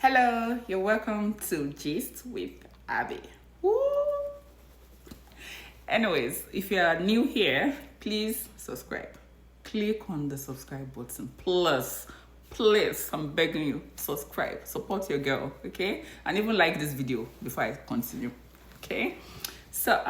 Hello, you're welcome to Gist with Abby. Woo! Anyways, if you are new here, please subscribe. Click on the subscribe button. Please, I'm begging you, subscribe. Support your girl, okay? And even like this video before I continue, okay? So,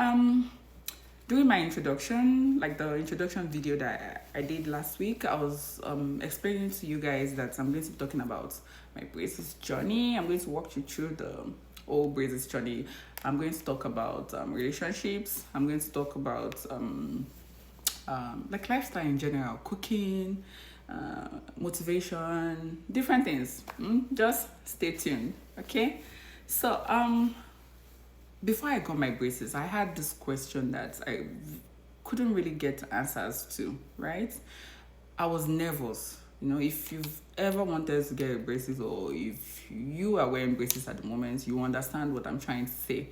during my introduction, like the introduction video that I did last week, I was explaining to you guys that I'm going to be talking about my braces journey. I'm going to walk you through the whole braces journey. I'm going to talk about relationships. I'm going to talk about like lifestyle in general, cooking, motivation, different things. Just stay tuned, okay? So before I got my braces, I had this question that I couldn't really get answers to, right? I was nervous. You know, if you've ever wanted to get braces, or if you are wearing braces at the moment, you understand what I'm trying to say.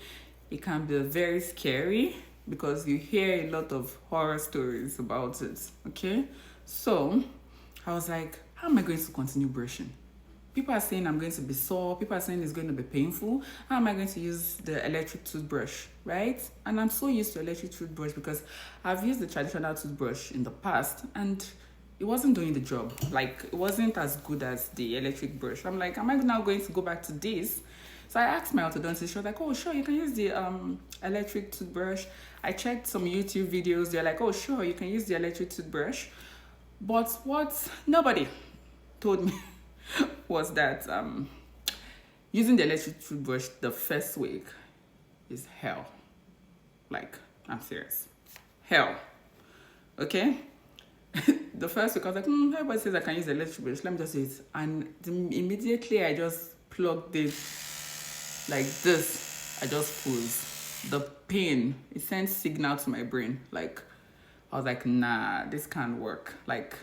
It can be very scary because you hear a lot of horror stories about it, okay? So I was like, how am I going to continue brushing? People are saying I'm going to be sore. People are saying it's going to be painful. How am I going to use the electric toothbrush, right? And I'm so used to electric toothbrush because I've used the traditional toothbrush in the past and it wasn't doing the job. Like, it wasn't as good as the electric brush. I'm like, am I now going to go back to this? So I asked my orthodontist. She was like, oh, sure, you can use the electric toothbrush. I checked some YouTube videos. They're like, oh, sure, you can use the electric toothbrush. But what nobody told me was that using the electric toothbrush the first week is hell. Like, I'm serious. Hell. Okay? The first week I was like, everybody says I can use the electric brush. Let me just use it. And immediately I just plugged it like this. I just froze. The pain, it sent signal to my brain. Like, I was like, nah, this can't work. Like,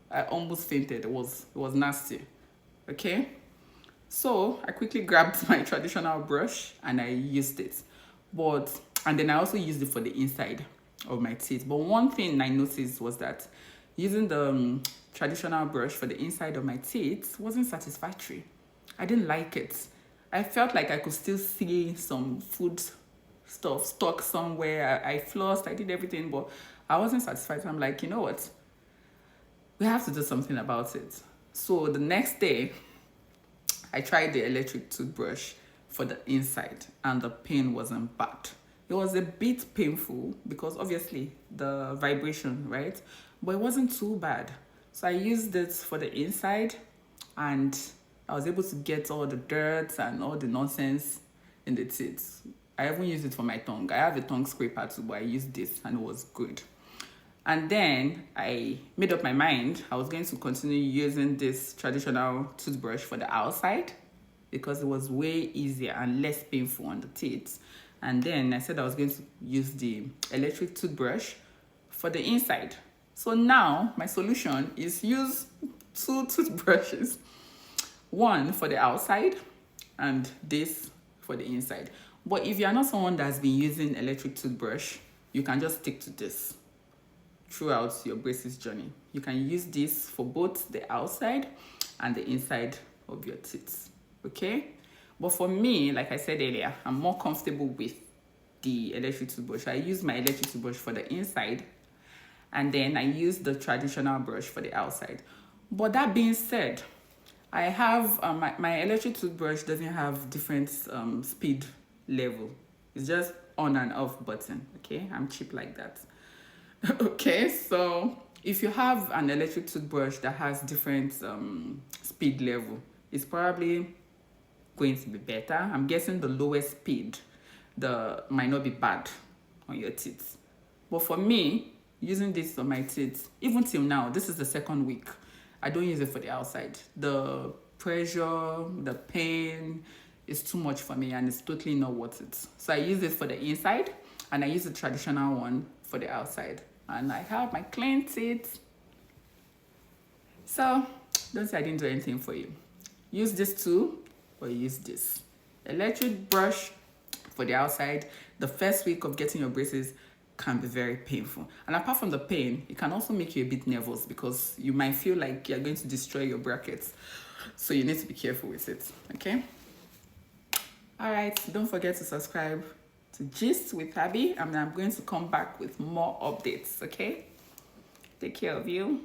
I almost fainted. It was nasty. Okay, so I quickly grabbed my traditional brush and I used it, and then I also used it for the inside of my teeth. But one thing I noticed was that using the traditional brush for the inside of my teeth wasn't satisfactory. I didn't like it. I felt like I could still see some food stuff stuck somewhere. I flossed, I did everything, but I wasn't satisfied. So I'm like, you know what? We have to do something about it. So the next day, I tried the electric toothbrush for the inside and the pain wasn't bad. It was a bit painful because obviously the vibration, right? But it wasn't too bad. So I used it for the inside and I was able to get all the dirt and all the nonsense in the teeth. I even used it for my tongue. I have a tongue scraper too, but I used this and it was good. And then I made up my mind I was going to continue using this traditional toothbrush for the outside because it was way easier and less painful on the teeth. And then I said I was going to use the electric toothbrush for the inside. So now my solution is use 2 toothbrushes. One for the outside and this for the inside. But if you're not someone that's been using electric toothbrush, you can just stick to this throughout your braces journey. You can use this for both the outside and the inside of your teeth, okay? But for me, like I said earlier, I'm more comfortable with the electric toothbrush. I use my electric toothbrush for the inside and then I use the traditional brush for the outside. But that being said, I have, my electric toothbrush doesn't have different speed level. It's just on and off button, okay? I'm cheap like that. Okay, so if you have an electric toothbrush that has different speed level, it's probably going to be better. I'm guessing the lowest speed might not be bad on your teeth. But for me, using this on my teeth, even till now, this is the second week, I don't use it for the outside. The pressure, the pain is too much for me and it's totally not worth it. So I use it for the inside and I use the traditional one for the outside. And I have my clean teeth. So don't say I didn't do anything for you. Use this too, or use this. Electric brush for the outside. The first week of getting your braces can be very painful. And apart from the pain, it can also make you a bit nervous because you might feel like you're going to destroy your brackets. So you need to be careful with it, okay? All right, don't forget to subscribe to Gist with Abby, and I'm going to come back with more updates, okay? Take care of you.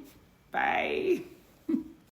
Bye.